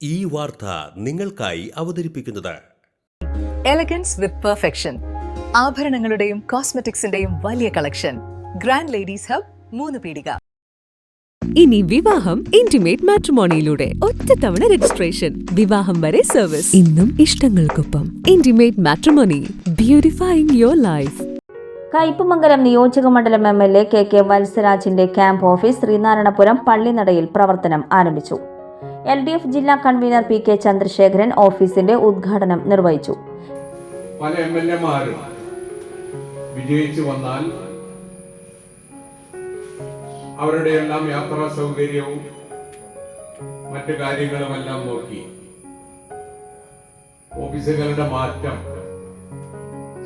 ഈ വാർത്ത നിങ്ങൾക്കായി അവതരിപ്പിക്കുന്നത് എലഗൻസ് വിത്ത് പെർഫെക്ഷൻ, ആഭരണങ്ങളുടെയും കോസ്മെറ്റിക്സിന്റെയും വലിയ കളക്ഷൻ. ഗ്രാൻഡ് ലേഡീസ് ഹബ്, 3 പീടിക. ഇനി വിവാഹം ഇന്റിമേറ്റ് മാട്രിമോണിയിലൂടെ ഒറ്റത്തവണ രജിസ്ട്രേഷൻ, വിവാഹം വരെ സർവീസ്. ഇന്നും ഇഷ്ടങ്ങൾക്കൊപ്പം intimate matrimony, beautifying your life. Kaipamangalam നിയോജക മണ്ഡലം എംഎൽഎ കെ വത്സരാജിന്റെ ക്യാമ്പ് ഓഫീസ് ശ്രീനാരായണപുരം പള്ളിനടയിൽ പ്രവർത്തനം ആരംഭിച്ചു. LDF ജില്ലാ കൺവീനർ PK ചന്ദ്രശേഖരൻ ഓഫീസിന്റെ ഉദ്ഘാടനം നിർവഹിച്ചു. പല MLA-മാരും വിജയിച്ചു വന്നാൽ അവരുടെ എല്ലാം യാത്രാ സൗകര്യവും മറ്റു കാര്യങ്ങളുമെല്ലാം നോക്കി ഓഫീസുകളുടെ മാറ്റം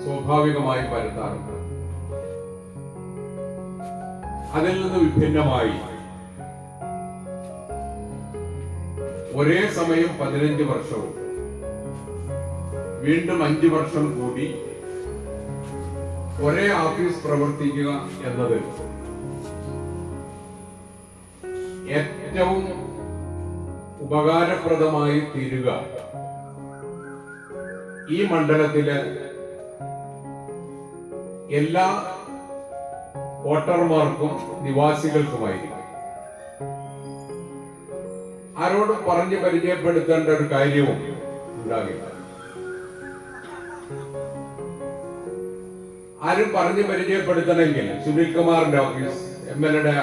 സ്വാഭാവികമായി വരുത്താറുണ്ട്. അതിൽ നിന്ന് വിഭിന്നമായി ഒരേ സമയം 15 വർഷവും വീണ്ടും 5 വർഷം കൂടി ഒരേ ഓഫീസ് പ്രവർത്തിക്കുക എന്നത് ഏറ്റവും ഉപകാരപ്രദമായി തീരുക ഈ മണ്ഡലത്തിലെ എല്ലാ വോട്ടർമാർക്കും നിവാസികൾക്കുമായിരിക്കും. ആരോടും പറഞ്ഞ് പരിചയപ്പെടുത്തേണ്ട ഒരു കാര്യവും ഉണ്ടാകില്ല. ആരും പറഞ്ഞ് പരിചയപ്പെടുത്തണമെങ്കിൽ സുനിൽ കുമാറിന്റെ ഓഫീസ്, MLA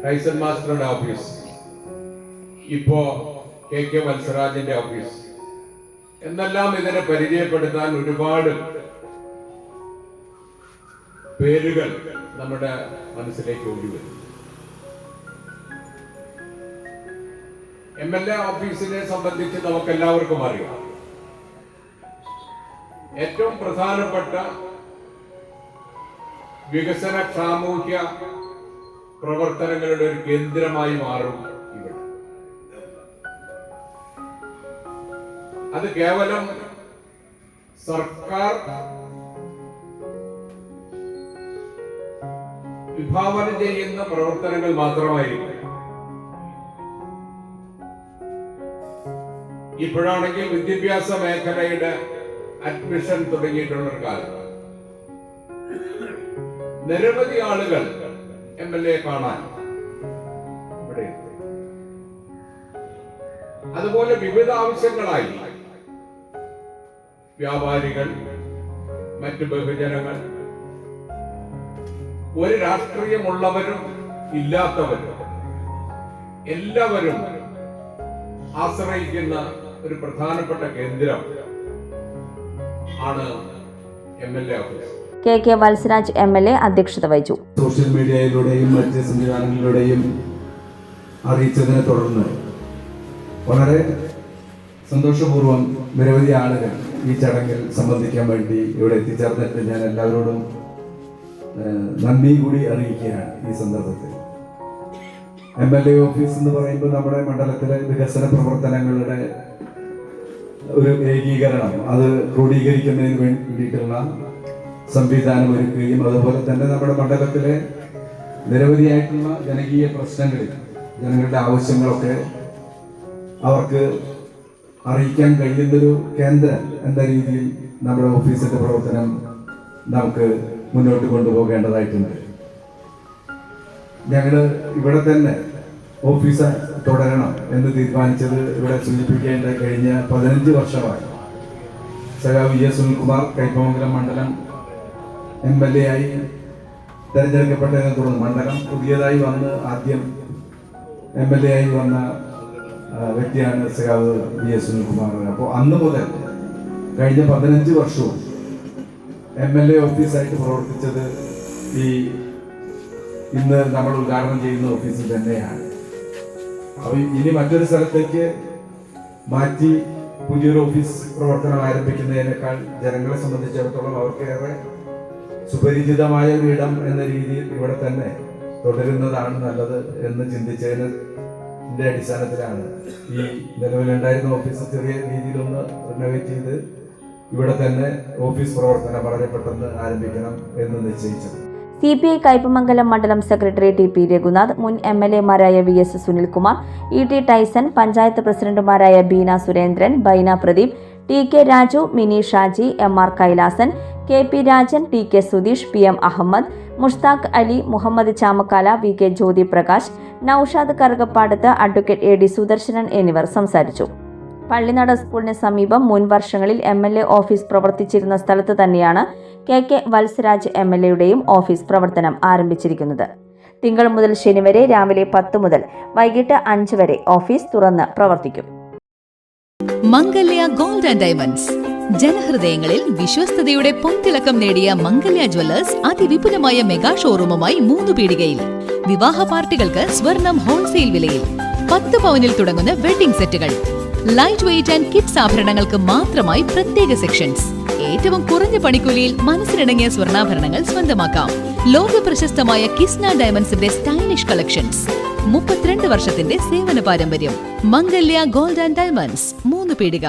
ടൈസൺ മാസ്റ്ററുടെ ഓഫീസ്, ഇപ്പോ KK വത്സരാജിന്റെ ഓഫീസ് എന്നെല്ലാം ഇതിനെ പരിചയപ്പെടുത്താൻ ഒരുപാട് പേരുകൾ നമ്മുടെ മനസ്സിലേക്ക് ഓടി വരും. MLA ഓഫീസിനെ സംബന്ധിച്ച് നമുക്ക് എല്ലാവർക്കും അറിയാം, ഏറ്റവും പ്രധാനപ്പെട്ട വികസന സാമൂഹ്യ പ്രവർത്തനങ്ങളുടെ ഒരു കേന്ദ്രമായി മാറും ഇവിടെ. അത് കേവലം സർക്കാർ വിഭാവന ചെയ്യുന്ന പ്രവർത്തനങ്ങൾ മാത്രമായിരിക്കും. ഇപ്പോഴാണെങ്കിൽ വിദ്യാഭ്യാസ മേഖലയുടെ അഡ്മിഷൻ തുടങ്ങിയിട്ടുള്ള ഒരു കാലം നിരവധി ആളുകൾ MLA കാണാൻ ഇവിടെ. അതുപോലെ വിവിധ ആവശ്യങ്ങളായി വ്യാപാരികൾ, മറ്റു ബഹുജനങ്ങൾ, ഒരു രാഷ്ട്രീയമുള്ളവരും ഇല്ലാത്തവരും എല്ലാവരും ആശ്രയിക്കുന്ന ഒരു പ്രധാനപ്പെട്ട കേന്ദ്രം ആണ് MLA office. KK Valsaraj MLA അധ്യക്ഷത വഹിച്ചു. സോഷ്യൽ മീഡിയയിലൂടെയും മറ്റ് സംവിധാനങ്ങളിലൂടെയും അറിയിച്ചതിനെ തുടർന്ന് വളരെ സന്തോഷപൂർവ്വം നിരവധി ആളുകൾ ഈ ചടങ്ങിൽ സംബന്ധിക്കാൻ വേണ്ടി ഇവിടെ എത്തിച്ചേർന്നിട്ട് ഞാൻ എല്ലാവരോടും നന്ദി കൂടി അറിയിക്കുകയാണ്. ഈ സന്ദർഭത്തിൽ MLA ഓഫീസ് എന്ന് പറയുമ്പോൾ നമ്മുടെ മണ്ഡലത്തിലെ വികസന പ്രവർത്തനങ്ങളുടെ ഒരു ഏകീകരണം, അത് ക്രോഡീകരിക്കുന്നതിന് വേണ്ടിയിട്ടുള്ള സംവിധാനം ഒരുക്കുകയും അതുപോലെ തന്നെ നമ്മുടെ മണ്ഡലത്തിലെ നിരവധിയായിട്ടുള്ള ജനകീയ പ്രശ്നങ്ങളിൽ ജനങ്ങളുടെ ആവശ്യങ്ങളൊക്കെ അവർക്ക് അറിയിക്കാൻ കഴിയുന്നൊരു കേന്ദ്രം എന്ന രീതിയിൽ നമ്മുടെ ഓഫീസിന്റെ പ്രവർത്തനം നമുക്ക് മുന്നോട്ട് കൊണ്ടുപോകേണ്ടതായിട്ടുണ്ട്. ഞങ്ങൾ ഇവിടെ തന്നെ ഓഫീസ് തുടരണം എന്ന് തീരുമാനിച്ചത് ഇവിടെ സൂചിപ്പിക്കേണ്ട കഴിഞ്ഞ 15 വർഷമായി. സഖാവ് VS സുനിൽകുമാർ കയ്പമംഗലം മണ്ഡലം MLA ആയി തെരഞ്ഞെടുക്കപ്പെട്ടതിനെ തുടർന്ന് മണ്ഡലം പുതിയതായി വന്ന് ആദ്യം MLA ആയി വന്ന വ്യക്തിയാണ് സഖാവ് VS സുനിൽകുമാർ. അപ്പോൾ അന്ന് മുതൽ കഴിഞ്ഞ 15 വർഷവും MLA ഓഫീസായിട്ട് പ്രവർത്തിച്ചത് ഈ ഇന്ന് നമ്മൾ ഉദ്ഘാടനം ചെയ്യുന്ന ഓഫീസിൽ തന്നെയാണ്. അപ്പോൾ ഇനി മറ്റൊരു സ്ഥലത്തേക്ക് മാറ്റി പുതിയൊരു ഓഫീസ് പ്രവർത്തനം ആരംഭിക്കുന്നതിനേക്കാൾ ജനങ്ങളെ സംബന്ധിച്ചിടത്തോളം അവർക്കേറെ സുപരിചിതമായ ഒരു ഇടം എന്ന രീതിയിൽ ഇവിടെ തന്നെ തുടരുന്നതാണ് നല്ലത് എന്ന് ചിന്തിച്ചതിന്റെ അടിസ്ഥാനത്തിലാണ് ഈ നിലവിലുണ്ടായിരുന്ന ഓഫീസ് ചെറിയ രീതിയിലൊന്ന് റിനോവേറ്റ് ചെയ്ത് ഇവിടെ തന്നെ ഓഫീസ് പ്രവർത്തനം വളരെ പെട്ടെന്ന് ആരംഭിക്കണം എന്ന് നിശ്ചയിച്ചത്. CPI കയ്പമംഗലം മണ്ഡലം സെക്രട്ടറി TP രഘുനാഥ്, മുൻ MLA-മാരായ VS സുനിൽകുമാർ, ET ടൈസൺ, പഞ്ചായത്ത് പ്രസിഡന്റുമാരായ Beena Surendran, Baina Pradeep, TK Raju, Mini Shaji, MR Kailasan, KP Rajan, TK Sudheesh, PM Ahammed, Mushtaq Ali, Muhammad Chamakkala, VK Jyothi Prakash, Noushad Karukappadath, advocate AD Sudarshanan എന്നിവർ സംസാരിച്ചു. പള്ളിനട സ്കൂളിന് സമീപം മുൻ വർഷങ്ങളിൽ MLA ഓഫീസ് പ്രവർത്തിച്ചിരുന്ന സ്ഥലത്ത് തന്നെയാണ് KK വത്സരാജ് MLA-യുടെയും ഓഫീസ് പ്രവർത്തനം ആരംഭിച്ചിരിക്കുന്നത്. തിങ്കൾ മുതൽ ശനി വരെ രാവിലെ 10 മുതൽ വൈകിട്ട് 5 വരെ ഓഫീസ് തുറന്ന് പ്രവർത്തിക്കും. മംഗല്യ ഗോൾഡ് ആൻഡ് ഡയമണ്ട്സ്, ജനഹൃദയങ്ങളിൽ വിശ്വസ്തയുടെ പൊൻതിളക്കം നേടിയ മംഗല്യ ജ്വല്ലേഴ്സ് അതിവിപുലമായ മെഗാ ഷോറൂമുമായി 3 പീടികയിൽ. വിവാഹ പാർട്ടികൾക്ക് സ്വർണം ഹോൾസെയിൽ വിലയിൽ 10 പവനിൽ തുടങ്ങുന്ന വെഡിംഗ് സെറ്റുകൾ, ലൈറ്റ് വെയ്റ്റ് ആൻഡ് കിഡ്സ് ആഭരണങ്ങൾക്ക് മാത്രമായി പ്രത്യേക സെക്ഷൻസ്. ഏറ്റവും കുറഞ്ഞ പണിക്കൂലിയിൽ മനസ്സിനിണങ്ങിയ സ്വർണ്ണാഭരണങ്ങൾ സ്വന്തമാക്കാം. ലോക പ്രശസ്തമായ കിസ്ന ഡയമണ്ട്സിന്റെ സ്റ്റൈലിഷ് കളക്ഷൻസ്. 32 വർഷത്തിന്റെ സേവന പാരമ്പര്യം. മംഗല്യ ഗോൾഡ് ആൻഡ് ഡയമണ്ട്സ്, 3 പീടിക.